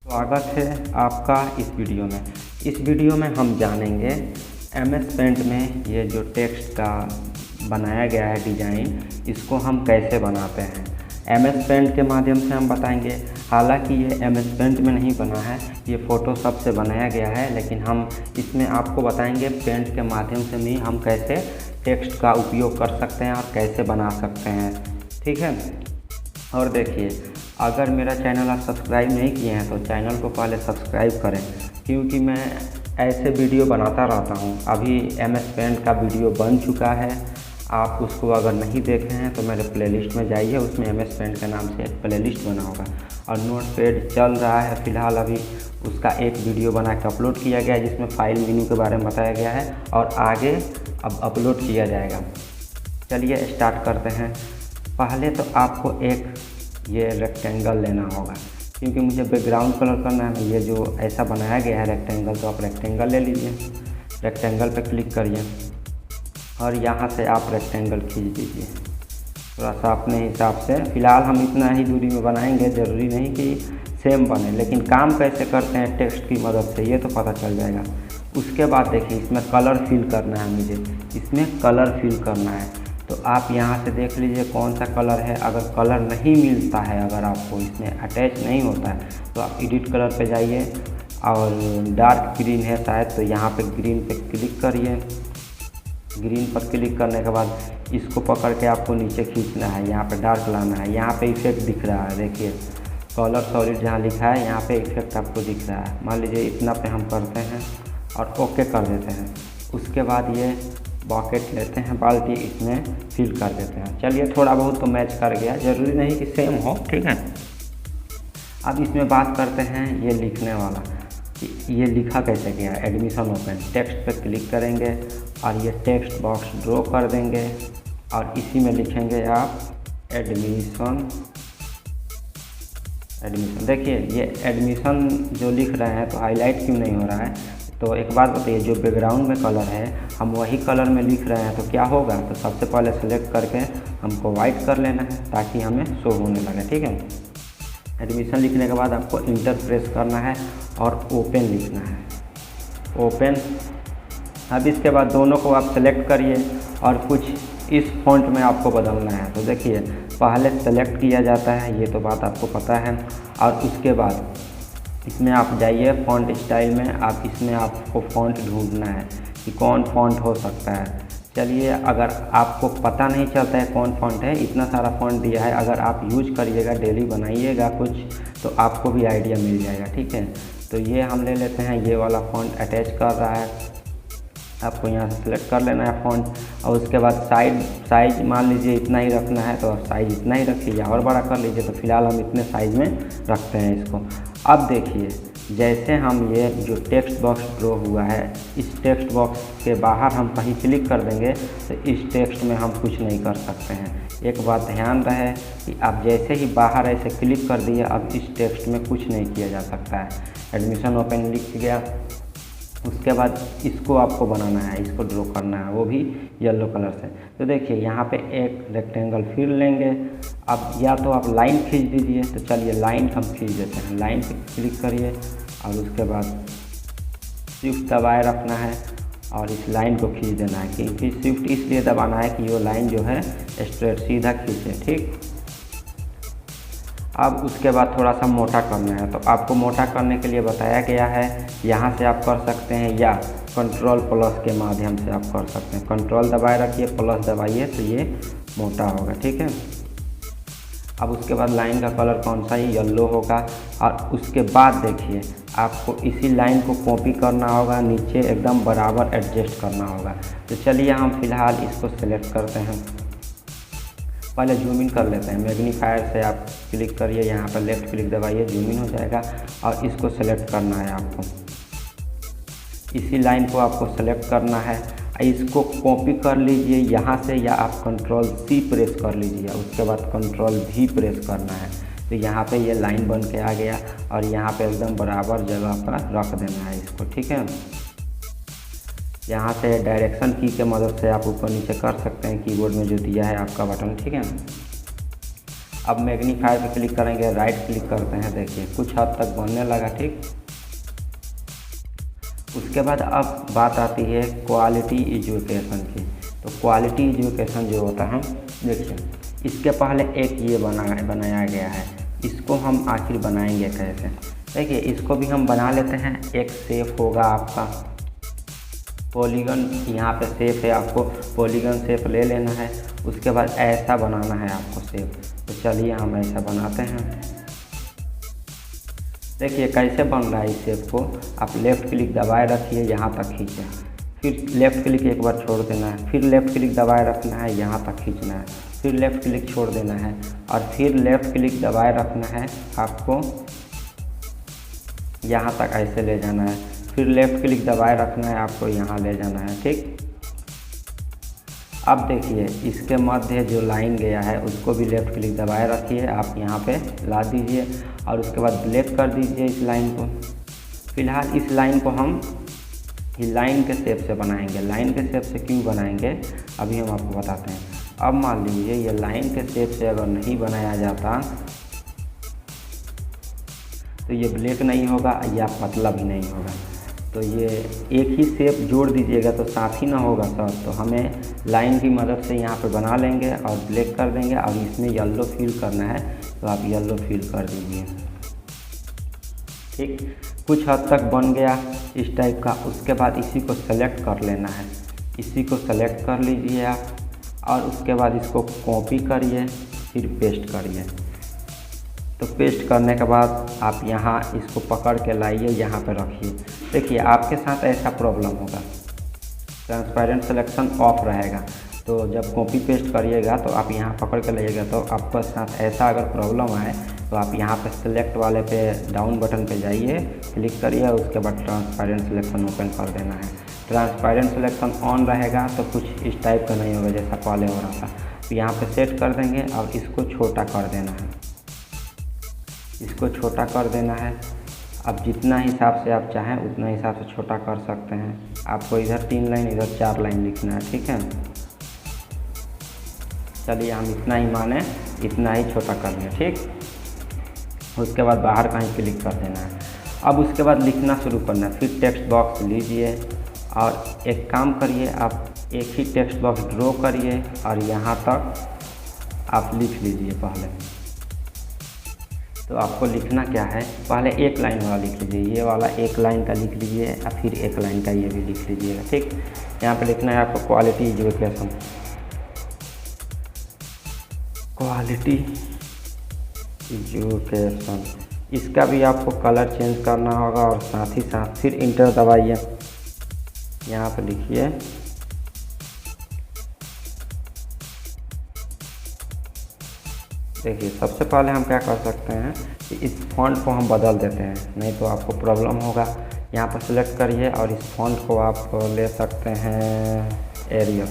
स्वागत है आपका इस वीडियो में। इस वीडियो में हम जानेंगे MS पेंट में ये जो टेक्स्ट का बनाया गया है डिज़ाइन, इसको हम कैसे बनाते हैं। MS पेंट के माध्यम से हम बताएंगे। हालांकि ये MS पेंट में नहीं बना है, ये फ़ोटोशॉप से बनाया गया है, लेकिन हम इसमें आपको बताएंगे पेंट के माध्यम से भी हम कैसे टेक्स्ट का उपयोग कर सकते हैं और कैसे बना सकते हैं। ठीक है। और देखिए, अगर मेरा चैनल आप सब्सक्राइब नहीं किए हैं तो चैनल को पहले सब्सक्राइब करें, क्योंकि मैं ऐसे वीडियो बनाता रहता हूं। अभी MS पेंट का वीडियो बन चुका है, आप उसको अगर नहीं देखे हैं तो मेरे प्लेलिस्ट में जाइए, उसमें MS पेंट के नाम से एक प्लेलिस्ट बना होगा। और नोटपैड चल रहा है फ़िलहाल, अभी उसका एक वीडियो बना के अपलोड किया गया है जिसमें फाइल मेनू के बारे में बताया गया है और आगे अब अपलोड किया जाएगा। चलिए स्टार्ट करते हैं। पहले तो आपको एक ये रेक्टेंगल लेना होगा, क्योंकि मुझे बैकग्राउंड कलर करना है। ये जो ऐसा बनाया गया है रेक्टेंगल, तो आप रेक्टेंगल ले लीजिए। रेक्टेंगल पर क्लिक करिए और यहाँ से आप रेक्टेंगल खींच दीजिए थोड़ा सा अपने हिसाब से। फ़िलहाल हम इतना ही दूरी में बनाएंगे, ज़रूरी नहीं कि सेम बने, लेकिन काम कैसे करते हैं टेक्स्ट की मदद से ये तो पता चल जाएगा। उसके बाद देखिए, इसमें कलर फिल करना है। मुझे इसमें कलर फिल करना है, तो आप यहाँ से देख लीजिए कौन सा कलर है। अगर कलर नहीं मिलता है, अगर आपको इसमें अटैच नहीं होता है, तो आप एडिट कलर पे जाइए और डार्क ग्रीन है शायद, तो यहाँ पे ग्रीन पे क्लिक करिए। ग्रीन पर क्लिक करने के बाद इसको पकड़ के आपको नीचे खींचना है, यहाँ पे डार्क लाना है। यहाँ पे इफेक्ट दिख रहा है, देखिए कलर सॉलिड जहाँ लिखा है यहाँ पे इफेक्ट आपको दिख रहा है। मान लीजिए इतना पे हम करते हैं और ओके कर देते हैं। उसके बाद ये बकेट लेते हैं, बाल्टी, इसमें फिल कर देते हैं। चलिए थोड़ा बहुत तो मैच कर गया, ज़रूरी नहीं कि सेम हो। ठीक है। अब इसमें बात करते हैं ये लिखने वाला कि ये लिखा कैसे गया है। एडमिशन ओपन, टेक्स्ट पे क्लिक करेंगे और ये टेक्स्ट बॉक्स ड्रॉ कर देंगे और इसी में लिखेंगे आप एडमिशन। देखिए ये एडमिशन जो लिख रहे हैं तो हाईलाइट क्यों नहीं हो रहा है। तो एक बात बताइए, जो बैकग्राउंड में कलर है हम वही कलर में लिख रहे हैं, तो क्या होगा। तो सबसे पहले सेलेक्ट करके हमको वाइट कर लेना है ताकि हमें शो होने लगे। ठीक है। एडमिशन लिखने के बाद आपको इंटर प्रेस करना है और ओपन लिखना है, ओपन। अब इसके बाद दोनों को आप सेलेक्ट करिए और कुछ इस फॉन्ट में आपको बदलना है। तो देखिए पहले सेलेक्ट किया जाता है, ये तो बात आपको पता है। और उसके बाद इसमें आप जाइए फ़ॉन्ट स्टाइल में, आप इसमें आपको फ़ॉन्ट ढूंढना है कि कौन फ़ॉन्ट हो सकता है। चलिए, अगर आपको पता नहीं चलता है कौन फ़ॉन्ट है, इतना सारा फ़ॉन्ट दिया है, अगर आप यूज करिएगा, डेली बनाइएगा कुछ, तो आपको भी आइडिया मिल जाएगा। ठीक है। तो ये हम ले लेते हैं, ये वाला फ़ॉन्ट अटैच कर रहा है, आपको यहाँ से सेलेक्ट कर लेना है फ़ॉन्ट। और उसके बाद साइज़ मान लीजिए इतना ही रखना है, तो साइज़ इतना ही रखिए या और बड़ा कर लीजिए। तो फिलहाल हम इतने साइज़ में रखते हैं इसको। अब देखिए, जैसे हम ये जो टेक्स्ट बॉक्स ड्रॉ हुआ है, इस टेक्स्ट बॉक्स के बाहर हम कहीं क्लिक कर देंगे तो इस टेक्स्ट में हम कुछ नहीं कर सकते हैं। एक बात ध्यान रहे कि आप जैसे ही बाहर ऐसे क्लिक कर दिए, अब इस टेक्स्ट में कुछ नहीं किया जा सकता है। एडमिशन ओपन लिख गया। उसके बाद इसको आपको बनाना है, इसको ड्रॉ करना है, वो भी येलो कलर से। तो देखिए यहाँ पे एक रेक्टेंगल फिर लेंगे। अब या तो आप लाइन खींच दीजिए, तो चलिए लाइन हम खींच देते हैं। लाइन पे क्लिक करिए और उसके बाद शिफ्ट दबाए रखना है और इस लाइन को खींच देना है, क्योंकि शिफ्ट इसलिए दबाना है कि वो लाइन जो है स्ट्रेट सीधा खींचे। ठीक। अब उसके बाद थोड़ा सा मोटा करना है, तो आपको मोटा करने के लिए बताया गया है, यहाँ से आप कर सकते हैं या कंट्रोल प्लस के माध्यम से आप कर सकते हैं। कंट्रोल दबाए रखिए, प्लस दबाइए तो ये मोटा होगा। ठीक है। अब उसके बाद लाइन का कलर कौन सा है, येलो होगा। और उसके बाद देखिए आपको इसी लाइन को कॉपी करना होगा, नीचे एकदम बराबर एडजस्ट करना होगा। तो चलिए हम फिलहाल इसको सेलेक्ट करते हैं। पहले जूम इन कर लेते हैं। मैग्नीफायर से आप क्लिक करिए, यहाँ पर लेफ़्ट क्लिक दबाइए, जूम इन हो जाएगा। और इसको सेलेक्ट करना है आपको, इसी लाइन को आपको सेलेक्ट करना है। इसको कॉपी कर लीजिए यहाँ से, या आप कंट्रोल C प्रेस कर लीजिए, उसके बाद कंट्रोल V प्रेस करना है। तो यहाँ पे ये लाइन बन के आ गया और यहाँ पे एकदम बराबर जगह पर रख देना है इसको। ठीक है। यहाँ से डायरेक्शन की के मदद से आप ऊपर नीचे कर सकते हैं, कीबोर्ड में जो दिया है आपका बटन। ठीक है। अब मैग्नीफायर पे क्लिक करेंगे, राइट क्लिक करते हैं, देखिए कुछ हद तक बनने लगा। ठीक, उसके बाद अब बात आती है क्वालिटी एजुकेशन की। तो क्वालिटी एजुकेशन जो होता है, देखिए इसके पहले एक ये बनाया गया है, इसको हम आखिर बनाएंगे कैसे। देखिए इसको भी हम बना लेते हैं। एक शेप होगा आपका पॉलीगन, यहाँ पे शेप है, आपको पॉलीगन शेप ले लेना है। उसके बाद ऐसा बनाना है आपको शेप। तो चलिए हम ऐसा बनाते हैं। देखिए कैसे बन रहा है। इस शेप को आप लेफ़्ट क्लिक दबाए रखिए, यहाँ तक खींचें, फिर लेफ़्ट क्लिक एक बार छोड़ देना है, फिर लेफ़्ट क्लिक दबाए रखना है, यहाँ तक खींचना है, फिर लेफ़्ट क्लिक छोड़ देना है और फिर लेफ़्ट क्लिक दबाए रखना है, आपको यहाँ तक ऐसे ले जाना है, फिर लेफ़्ट क्लिक दबाए रखना है, आपको यहाँ ले जाना है। ठीक, अब देखिए इसके मध्य जो लाइन गया है उसको भी लेफ़्ट क्लिक दबाए रखिए, आप यहाँ पे ला दीजिए और उसके बाद ब्लैक कर दीजिए इस लाइन को। फिलहाल इस लाइन को हम लाइन के शेप से बनाएंगे। लाइन के शेप से क्यों बनाएंगे अभी हम आपको बताते हैं। अब मान लीजिए ये लाइन के शेप से अगर नहीं बनाया जाता तो ये ब्लैक नहीं होगा या पतला भी नहीं होगा। तो ये एक ही शेप जोड़ दीजिएगा तो साथ ही ना होगा सर। तो हमें लाइन की मदद से यहाँ पे बना लेंगे और ब्लैक कर देंगे और इसमें येलो फिल करना है तो आप येलो फिल कर दीजिए। ठीक, कुछ हद तक बन गया इस टाइप का। उसके बाद इसी को सेलेक्ट कर लेना है, इसी को सेलेक्ट कर लीजिए आप और उसके बाद इसको कॉपी करिए, फिर पेस्ट करिए। तो पेस्ट करने के बाद आप यहाँ इसको पकड़ के लाइए, यहाँ पे रखिए। देखिए आपके साथ ऐसा प्रॉब्लम होगा, ट्रांसपेरेंट सिलेक्शन ऑफ रहेगा। तो जब कॉपी पेस्ट करिएगा तो आप यहाँ पकड़ के लाइएगा। तो आपके साथ ऐसा अगर प्रॉब्लम आए तो आप यहाँ पे सिलेक्ट वाले पे डाउन बटन पे जाइए, क्लिक करिए और उसके बाद ट्रांसपेरेंट सिलेक्शन ओपन कर देना है। ट्रांसपेरेंट सिलेक्शन ऑन रहेगा तो कुछ इस टाइप का नहीं होगा जैसा पहले हो रहा था। तो यहाँ पे सेट कर देंगे और इसको छोटा कर देना है, इसको छोटा कर देना है। अब जितना हिसाब से आप चाहें उतना हिसाब से छोटा कर सकते हैं। आपको इधर 3 लाइन इधर 4 लाइन लिखना है। ठीक है, चलिए हम इतना ही माने, इतना ही छोटा कर लें। ठीक, उसके बाद बाहर कहीं क्लिक कर देना है। अब उसके बाद लिखना शुरू करना है। फिर टेक्स्ट बॉक्स लीजिए और एक काम करिए, आप एक ही टेक्स्ट बॉक्स ड्रॉ करिए और यहाँ तक आप लिख लीजिए पहले। तो आपको लिखना क्या है, पहले एक लाइन वाला लिख लीजिए, ये वाला एक लाइन का लिख लीजिए और फिर एक लाइन का ये भी लिख लीजिएगा। ठीक, यहाँ पे लिखना है आपको क्वालिटी एजुकेशन, क्वालिटी एजुकेशन। इसका भी आपको कलर चेंज करना होगा और साथ ही साथ फिर इंटर दबाइए, यहाँ पे लिखिए देखिए सबसे पहले हम क्या कर सकते हैं कि इस फॉन्ट को हम बदल देते हैं, नहीं तो आपको प्रॉब्लम होगा। यहाँ पर सिलेक्ट करिए और इस फॉन्ट को आप ले सकते हैं एरियल,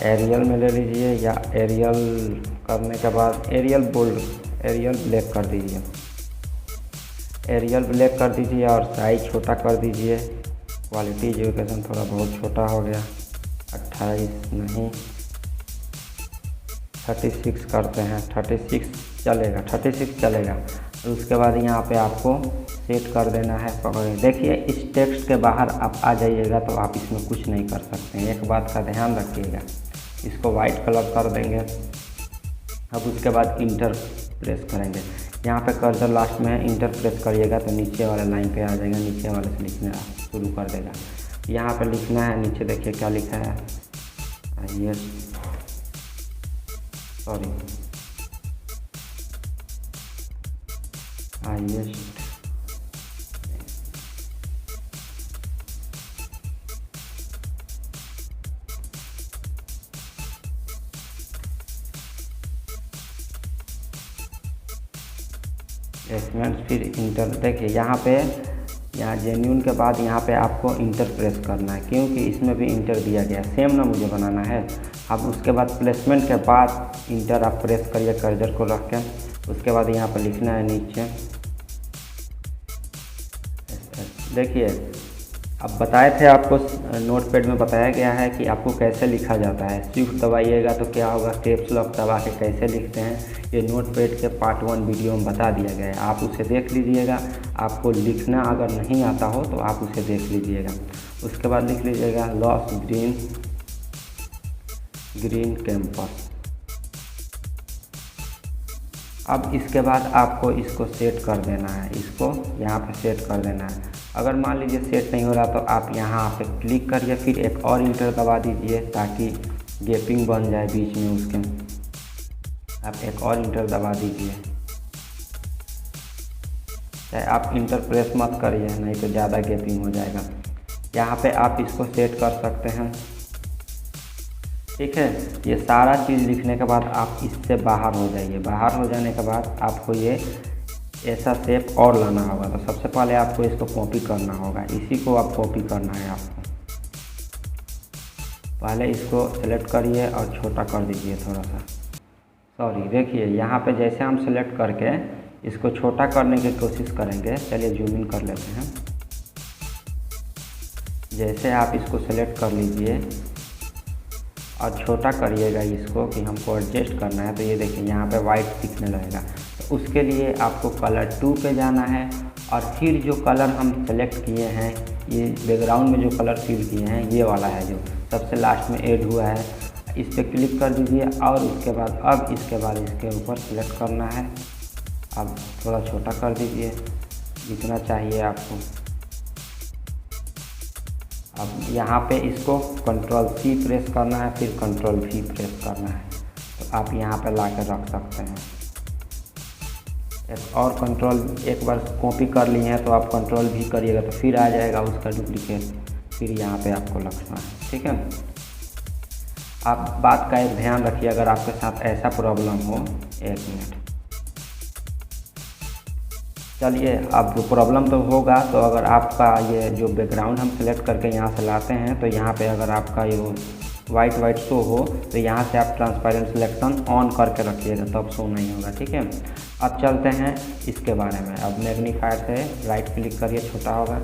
एरियल में ले लीजिए या एरियल करने के बाद एरियल बोल्ड, एरियल ब्लैक कर दीजिए, एरियल ब्लैक कर दीजिए और साइज छोटा कर दीजिए। क्वालिटी एजुकेशन थोड़ा बहुत छोटा हो गया, 28 नहीं 36 करते हैं, 36 चलेगा, 36 चलेगा। और उसके बाद यहाँ पे आपको सेट कर देना है पकड़िए। देखिए इस टेक्स्ट के बाहर आप आ जाइएगा तो आप इसमें कुछ नहीं कर सकते हैं, एक बात का ध्यान रखिएगा। इसको वाइट कलर कर देंगे। अब उसके बाद इंटर प्रेस करेंगे, यहाँ पे कर्सर लास्ट में है, इंटर प्रेस करिएगा तो नीचे वाले लाइन पे आ जाएगा, नीचे वाले से लिखना शुरू कर देगा। यहाँ पे लिखना है, नीचे देखिए क्या लिखा है, हाईएस्ट एस्टिमेट, फिर इंटर। देखिए यहाँ पे यहाँ जेन्यून के बाद यहाँ पे आपको इंटर प्रेस करना है, क्योंकि इसमें भी इंटर दिया गया, सेम ना मुझे बनाना है। अब उसके बाद प्लेसमेंट के बाद इंटर आप प्रेस करिए कर्सर को रख के। उसके बाद यहाँ पर लिखना है नीचे, देखिए अब बताए थे आपको नोटपैड में बताया गया है कि आपको कैसे लिखा जाता है। शिफ्ट दबाइएगा तो क्या होगा, कैप्स लॉक दबा के कैसे लिखते हैं ये नोटपैड के पार्ट 1 वीडियो में बता दिया गया है, आप उसे देख लीजिएगा। आपको लिखना अगर नहीं आता हो तो आप उसे देख लीजिएगा। उसके बाद लिख लीजिएगा लॉस ग्रीन कैंपस। अब इसके बाद आपको इसको सेट कर देना है, इसको यहाँ पे सेट कर देना है। अगर मान लीजिए सेट नहीं हो रहा तो आप यहाँ पे क्लिक करिए, फिर एक और इंटर दबा दीजिए ताकि गैपिंग बन जाए बीच में उसके। आप एक और इंटर दबा दीजिए, चाहे आप इंटर प्रेस मत करिए, नहीं तो ज़्यादा गैपिंग हो जाएगा। यहाँ पे आप इसको सेट कर सकते हैं, ठीक है। ये सारा चीज़ लिखने के बाद आप इससे बाहर हो जाइए। बाहर हो जाने के बाद आपको ये ऐसा शेप और लाना होगा। तो सबसे पहले आपको इसको कॉपी करना होगा, इसी को आप कॉपी करना है आपको। पहले इसको सेलेक्ट करिए और छोटा कर दीजिए थोड़ा सा। सॉरी, देखिए यहाँ पे जैसे हम सेलेक्ट करके इसको छोटा करने की कोशिश करेंगे। चलिए जूम इन कर लेते हैं। जैसे आप इसको सेलेक्ट कर लीजिए और छोटा करिएगा इसको कि हमको एडजस्ट करना है, तो ये देखिए यहाँ पे वाइट दिखने लगेगा। तो उसके लिए आपको कलर 2 पे जाना है और फिर जो कलर हम सेलेक्ट किए हैं, ये बैकग्राउंड में जो कलर फिल किए हैं ये वाला है जो सबसे लास्ट में ऐड हुआ है, इस पर क्लिक कर दीजिए। और उसके बाद इसके बाद इसके ऊपर सेलेक्ट करना है। अब थोड़ा छोटा कर दीजिए जितना चाहिए आपको। अब यहाँ पे इसको Ctrl C प्रेस करना है, फिर Ctrl V प्रेस करना है, तो आप यहाँ पे ला कर रख सकते हैं। एक बार कॉपी कर लिए हैं तो आप Ctrl V करिएगा तो फिर आ जाएगा उसका डुप्लीकेट, फिर यहाँ पे आपको रखना है, ठीक है। आप बात का एक ध्यान रखिए, अगर आपके साथ ऐसा प्रॉब्लम हो। एक मिनट, चलिए। अब प्रॉब्लम तो होगा, तो अगर आपका ये जो बैकग्राउंड हम सेलेक्ट करके यहाँ से लाते हैं तो यहाँ पे अगर आपका ये वाइट शो हो तो यहाँ से आप ट्रांसपेरेंट सिलेक्शन ऑन करके रखिएगा, तब शो नहीं होगा, ठीक है। अब चलते हैं इसके बारे में। अब मैग्नीफायर से राइट क्लिक करिए, छोटा होगा।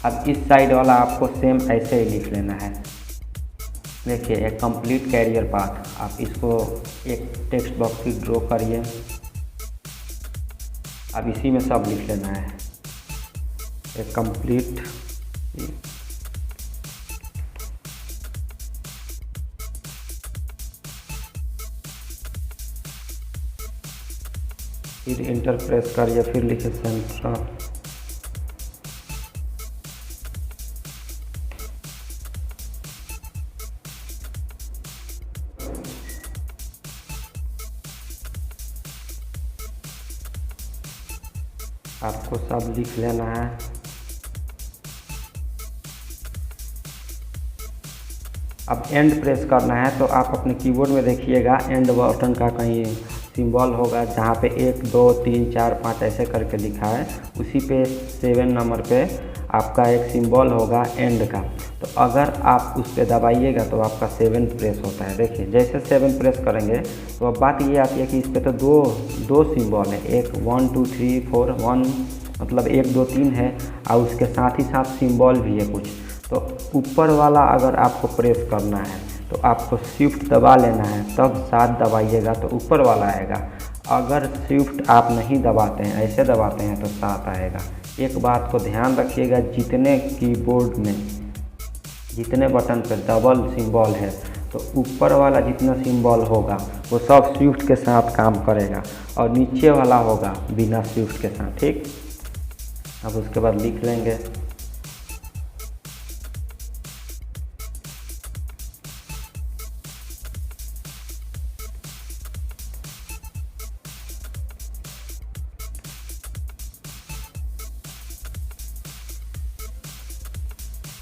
अब इस साइड वाला आपको सेम ऐसे ही लिख लेना है। देखिए एक कंप्लीट कैरियर पाथ, आप इसको एक टेक्स्ट बॉक्स ही ड्रॉ करिए। अब इसी में सब लिख लेना है, एक कंप्लीट फिर इंटर प्रेस करिए, फिर लिखिए सेंट्रल। आपको सब लिख लेना है। अब एंड प्रेस करना है, तो आप अपने कीबोर्ड में देखिएगा एंड बटन का कहीं सिंबल होगा जहाँ पे 1 2 3 4 5 ऐसे करके लिखा है, उसी पे 7 नंबर पे आपका एक सिंबल होगा एंड का। तो अगर आप उस पर दबाइएगा तो आपका 7 प्रेस होता है। देखिए जैसे 7 प्रेस करेंगे तो अब बात ये आती है कि इस पर तो दो सिंबल है, एक 1 2 3 4 1 मतलब 1 2 3 है, और उसके साथ ही साथ सिंबल भी है कुछ। तो ऊपर वाला अगर आपको प्रेस करना है तो आपको शिफ्ट दबा लेना है, तब 7 दबाइएगा तो ऊपर वाला आएगा। अगर शिफ्ट आप नहीं दबाते हैं, ऐसे दबाते हैं तो 7 आएगा। एक बात को ध्यान रखिएगा, जितने कीबोर्ड में जितने बटन पर डबल सिंबल है तो ऊपर वाला जितना सिंबल होगा वो सब शिफ्ट के साथ काम करेगा और नीचे वाला होगा बिना शिफ्ट के साथ, ठीक। अब उसके बाद लिख लेंगे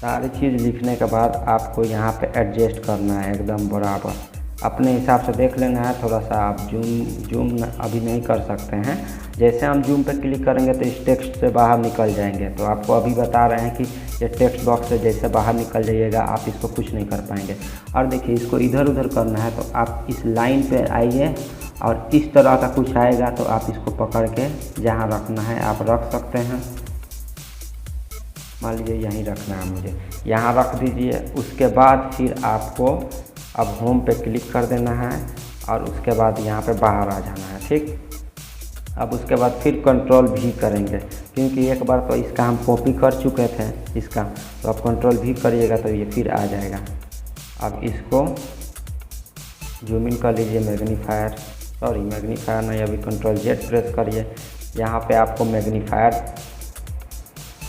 सारी चीज़। लिखने के बाद आपको यहाँ पे एडजस्ट करना है एकदम बराबर, अपने हिसाब से देख लेना है। थोड़ा सा आप जूम अभी नहीं कर सकते हैं। जैसे हम जूम पे क्लिक करेंगे तो इस टेक्स्ट से बाहर निकल जाएंगे। तो आपको अभी बता रहे हैं कि ये टेक्स्ट बॉक्स से जैसे बाहर निकल जाइएगा आप इसको कुछ नहीं कर पाएंगे। और देखिए इसको इधर उधर करना है तो आप इस लाइन पे आइए और इस तरह का कुछ आएगा तो आप इसको पकड़ के जहाँ रखना है आप रख सकते हैं। मान लीजिए यहीं रखना है मुझे, यहाँ रख दीजिए। उसके बाद फिर आपको अब होम पे क्लिक कर देना है और उसके बाद यहाँ पे बाहर आ जाना है। ठीक, अब उसके बाद फिर कंट्रोल भी करेंगे, क्योंकि एक बार तो इसका हम कॉपी कर चुके थे इसका, तो अब कंट्रोल भी करिएगा तो ये फिर आ जाएगा। अब इसको जूम इन कर लीजिए, मैग्नीफायर नहीं, अभी कंट्रोल जेड प्रेस करिए। यहाँ पे आपको मैग्नीफायर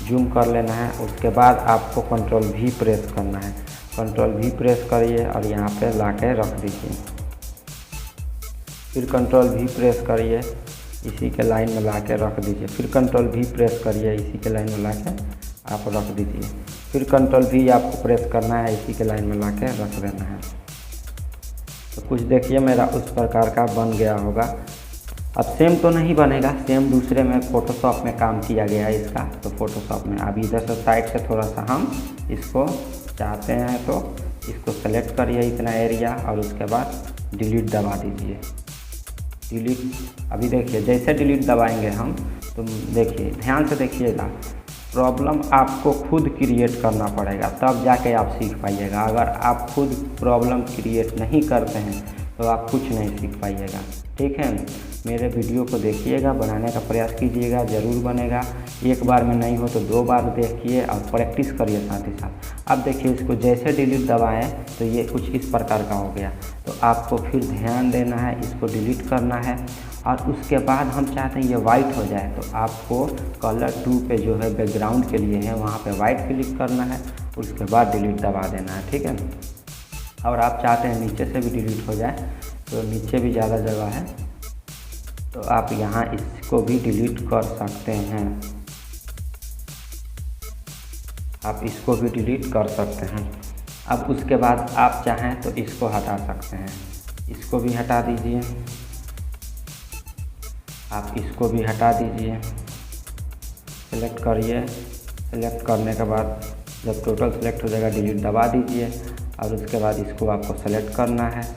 जूम कर लेना है। उसके बाद आपको कंट्रोल भी प्रेस करना है, कंट्रोल भी प्रेस करिए और यहाँ पे ला के रख दीजिए। फिर कंट्रोल भी प्रेस करिए, इसी के लाइन में ला के रख दीजिए। फिर कंट्रोल भी प्रेस करिए, इसी के लाइन में ला के आप रख दीजिए। फिर कंट्रोल भी आपको प्रेस करना है, इसी के लाइन में ला के रख देना है। तो कुछ देखिए मेरा उस प्रकार का बन गया होगा। अब सेम तो नहीं बनेगा, सेम दूसरे में फ़ोटोशॉप में काम किया गया है इसका, तो फ़ोटोशॉप में अब इधर से साइड से थोड़ा सा हम इसको चाहते हैं तो इसको सेलेक्ट करिए इतना एरिया, और उसके बाद डिलीट दबा दीजिए। डिलीट, अभी देखिए जैसे डिलीट दबाएंगे हम तो देखिए ध्यान से देखिएगा, प्रॉब्लम आपको खुद क्रिएट करना पड़ेगा, तब जाके आप सीख पाइएगा। अगर आप खुद प्रॉब्लम क्रिएट नहीं करते हैं तो आप कुछ नहीं सीख पाइएगा। ठीक है, मेरे वीडियो को देखिएगा, बनाने का प्रयास कीजिएगा, ज़रूर बनेगा। एक बार में नहीं हो तो 2 बार देखिए और प्रैक्टिस करिए साथ ही साथ। अब देखिए इसको जैसे डिलीट दबाएं तो ये कुछ इस प्रकार का हो गया, तो आपको फिर ध्यान देना है, इसको डिलीट करना है। और उसके बाद हम चाहते हैं ये वाइट हो जाए, तो आपको कलर 2 पे जो है बैकग्राउंड के लिए है वहाँ पे वाइट क्लिक करना है, उसके बाद डिलीट दबा देना है। ठीक है, और आप चाहते हैं नीचे से भी डिलीट हो जाए तो नीचे भी ज़्यादा जगह है, तो आप यहाँ इसको भी डिलीट कर सकते हैं, आप इसको भी डिलीट कर सकते हैं। अब उसके बाद आप चाहें तो इसको हटा सकते हैं, इसको भी हटा दीजिए, आप इसको भी हटा दीजिए। सेलेक्ट करिए, सेलेक्ट करने के बाद जब टोटल सेलेक्ट हो जाएगा डिलीट दबा दीजिए, और उसके बाद इसको आपको सेलेक्ट करना है,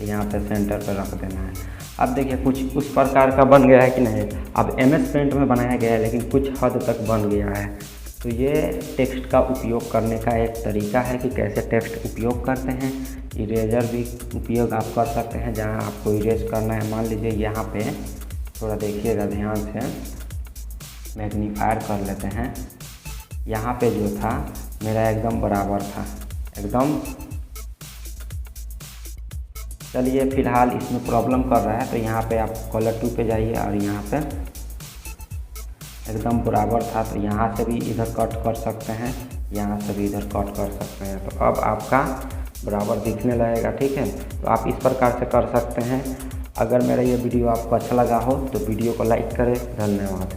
यहाँ पे सेंटर पर रख देना है। अब देखिए कुछ उस प्रकार का बन गया है कि नहीं। अब MS पेंट में बनाया गया है लेकिन कुछ हद तक बन गया है। तो ये टेक्स्ट का उपयोग करने का एक तरीका है कि कैसे टेक्स्ट उपयोग करते हैं। इरेजर भी उपयोग आप कर सकते हैं, जहाँ आपको इरेज करना है। मान लीजिए यहाँ पे थोड़ा देखिएगा ध्यान से, मैग्नीफायर कर लेते हैं। यहाँ पे जो था मेरा एकदम बराबर था, एकदम। चलिए फिलहाल इसमें प्रॉब्लम कर रहा है, तो यहाँ पे आप कलर 2 पे जाइए और यहाँ पे एकदम बराबर था, तो यहाँ से भी इधर कट कर सकते हैं, यहाँ से भी इधर कट कर सकते हैं, तो अब आपका बराबर दिखने लगेगा। ठीक है, तो आप इस प्रकार से कर सकते हैं। अगर मेरा ये वीडियो आपको अच्छा लगा हो तो वीडियो को लाइक करें। धन्यवाद।